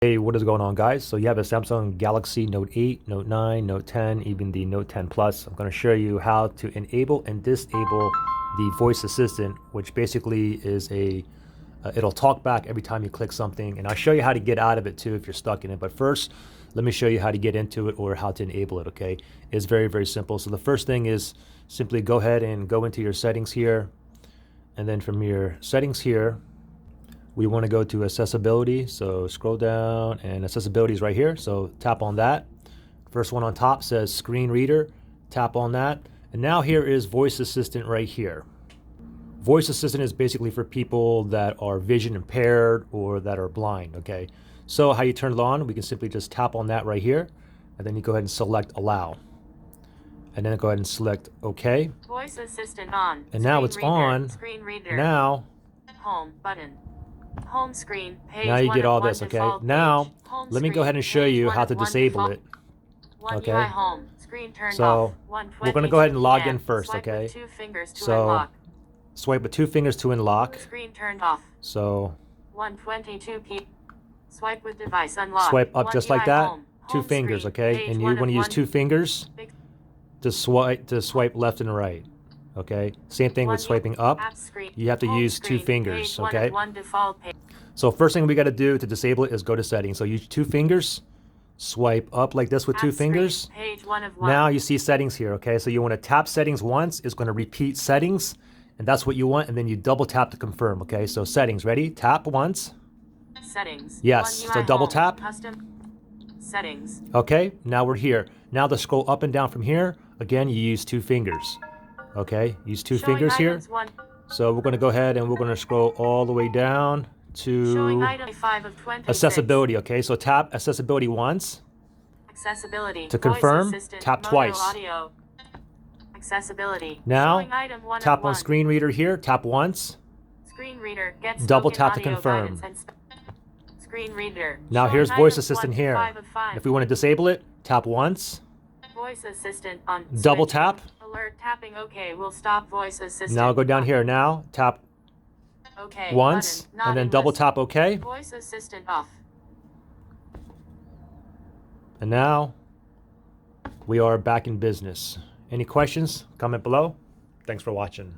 Hey, what is going on, guys? So you have a Samsung Galaxy Note 8, Note 9, Note 10, even the Note 10 Plus. I'm going to show you how to enable and disable the voice assistant, which basically is it'll talk back every time you click something, and I'll show you how to get out of it too if you're stuck in it. But first, let me show you how to get into it or how to enable it. Okay, it's very, very simple. So the first thing is simply go ahead and go into your settings here, and then from your settings here, we want to go to accessibility. So scroll down, and accessibility is right here. So tap on that. First one on top says screen reader. Tap on that. And now here is voice assistant right here. Voice assistant is basically for people that are vision impaired or that are blind. Okay. So how you turn it on, we can simply just tap on that right here. And then you go ahead and select allow. And then go ahead and select OK. Voice assistant on. And now it's on. Screen reader. Now. Home button. Home screen. Page now you get all this, okay? Now, let me go ahead and show you how to disable it. Okay? Home. Screen turned so, off. we're going to go ahead and log in first, Swipe okay? With 2 fingers to so, unlock. Swipe with 2 fingers to unlock. Screen turned off. So, 122p. Swipe with device unlock. Swipe up just like that. Home. 2 fingers, okay? And you want to use 2 fingers to swipe left and right. Okay? Same thing with swiping up. You have to use 2 fingers, okay? So first thing we got to do to disable it is go to settings. So use 2 fingers, swipe up like this with 2 fingers. Now you see settings here, okay? So you want to tap settings once. It's going to repeat settings, and that's what you want. And then you double tap to confirm, okay? So settings, ready? Tap once. Settings. Yes, so double tap. Custom settings. Okay, now we're here. Now to scroll up and down from here, again, you use 2 fingers. Okay, use 2 fingers here. So we're going to go ahead and we're going to scroll all the way down to accessibility. Okay, so tap accessibility once. Accessibility. To confirm, tap twice. Accessibility. Now, tap on screen reader here. Tap once. Screen reader gets double tap to confirm. Screen reader. Now here's voice assistant here. If we want to disable it, tap once. Voice assistant on. Double tap. Alert tapping. Okay, we'll stop voice assistant. Now go down here. Now tap okay, once, and then double tap OK. Voice assistant off. And now we are back in business. Any questions? Comment below. Thanks for watching.